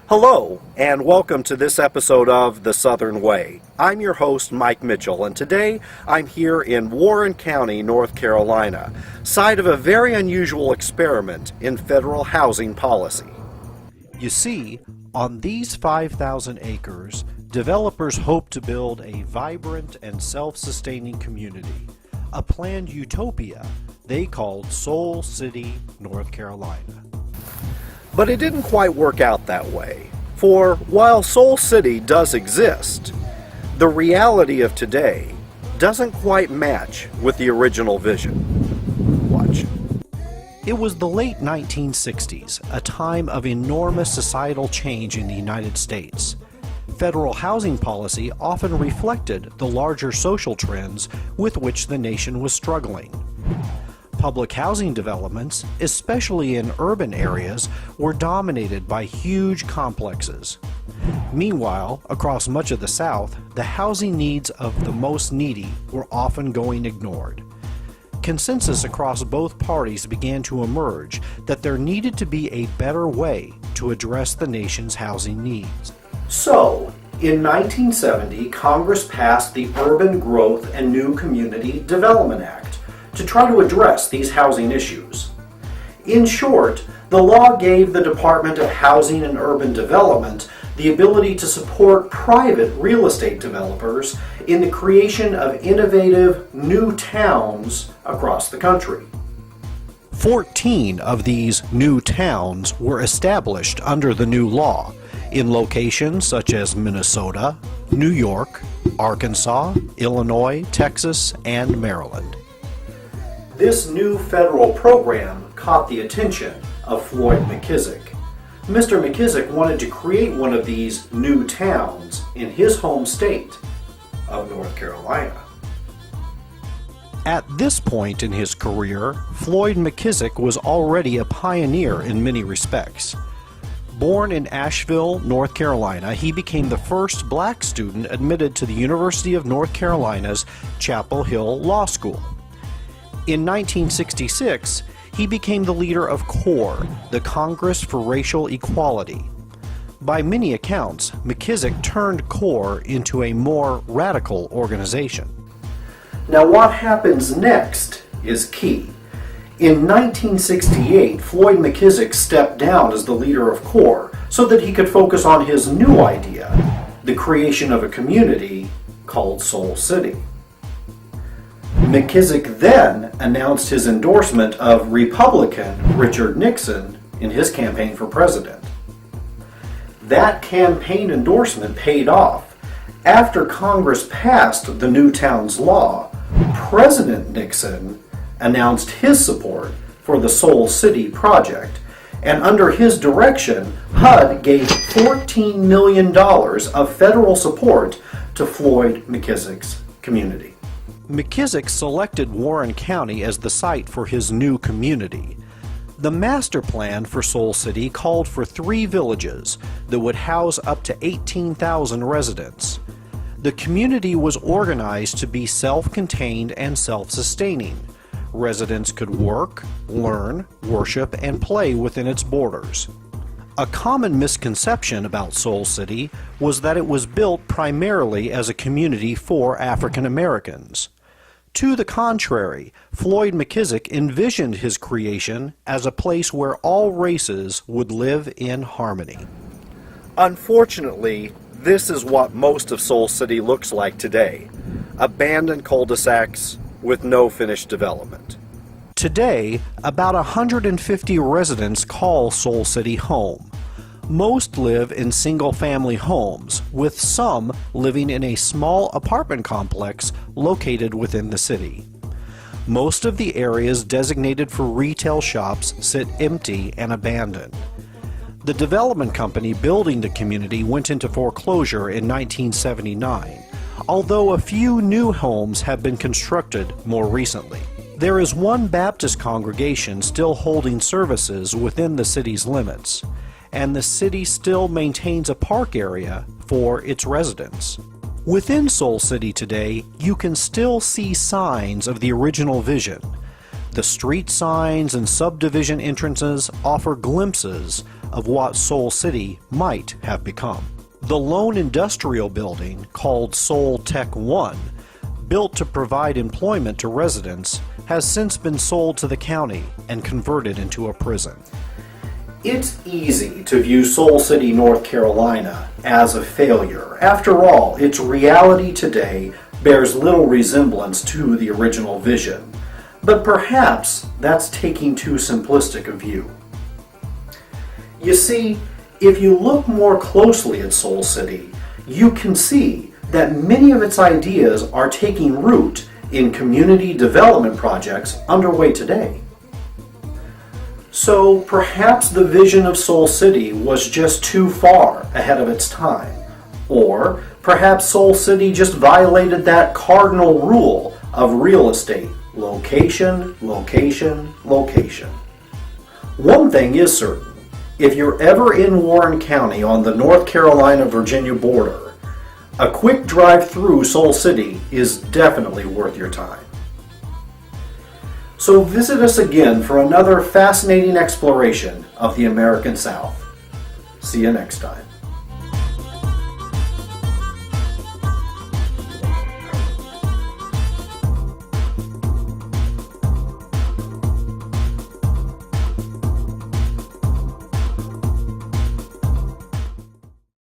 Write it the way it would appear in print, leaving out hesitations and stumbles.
Hello, and welcome to this episode of The Southern Way. I'm your host, Mike Mitchell, and today I'm here in Warren County, North Carolina, site of a very unusual experiment in federal housing policy. You see, on these 5,000 acres, developers hope to build a vibrant and self-sustaining community, a planned utopia they called Soul City, North Carolina. But it didn't quite work out that way, for while Soul City does exist, the reality of today doesn't quite match with the original vision. Watch. It was the late 1960s, a time of enormous societal change in the United States. Federal housing policy often reflected the larger social trends with which the nation was struggling. Public housing developments, especially in urban areas, were dominated by huge complexes. Meanwhile, across much of the South, the housing needs of the most needy were often going ignored. Consensus across both parties began to emerge that there needed to be a better way to address the nation's housing needs. So, in 1970, Congress passed the Urban Growth and New Community Development Act to try to address these housing issues. In short, the law gave the Department of Housing and Urban Development the ability to support private real estate developers in the creation of innovative new towns across the country. 14 of these new towns were established under the new law in locations such as Minnesota, New York, Arkansas, Illinois, Texas, and Maryland. This new federal program caught the attention of Floyd McKissick. Mr. McKissick wanted to create one of these new towns in his home state of North Carolina. At this point in his career, Floyd McKissick was already a pioneer in many respects. Born in Asheville, North Carolina, he became the first black student admitted to the University of North Carolina's Chapel Hill Law School. In 1966, he became the leader of CORE, the Congress for Racial Equality. By many accounts, McKissick turned CORE into a more radical organization. Now, what happens next is key. In 1968, Floyd McKissick stepped down as the leader of CORE so that he could focus on his new idea, the creation of a community called Soul City. McKissick then announced his endorsement of Republican Richard Nixon in his campaign for president. That campaign endorsement paid off. After Congress passed the New Towns Law, President Nixon announced his support for the Soul City project, and under his direction, HUD gave $14 million of federal support to Floyd McKissick's community. McKissick selected Warren County as the site for his new community. The master plan for Soul City called for 3 villages that would house up to 18,000 residents. The community was organized to be self-contained and self-sustaining. Residents could work, learn, worship, and play within its borders. A common misconception about Soul City was that it was built primarily as a community for African Americans. To the contrary, Floyd McKissick envisioned his creation as a place where all races would live in harmony. Unfortunately, this is what most of Soul City looks like today. Abandoned cul-de-sacs with no finished development. Today, about 150 residents call Soul City home. Most live in single-family homes, with some living in a small apartment complex located within the city. Most of the areas designated for retail shops sit empty and abandoned. The development company building the community went into foreclosure in 1979, although a few new homes have been constructed more recently. There is one Baptist congregation still holding services within the city's limits, and the city still maintains a park area for its residents. Within Soul City today, you can still see signs of the original vision. The street signs and subdivision entrances offer glimpses of what Soul City might have become. The lone industrial building, called Soul Tech 1, built to provide employment to residents, has since been sold to the county and converted into a prison. It's easy to view Soul City, North Carolina as a failure. After all, its reality today bears little resemblance to the original vision. But perhaps that's taking too simplistic a view. You see, if you look more closely at Soul City, you can see that many of its ideas are taking root in community development projects underway today. So perhaps the vision of Soul City was just too far ahead of its time. Or perhaps Soul City just violated that cardinal rule of real estate: location, location, location. One thing is certain: if you're ever in Warren County on the North Carolina-Virginia border, a quick drive through Soul City is definitely worth your time. So visit us again for another fascinating exploration of the American South. See you next time.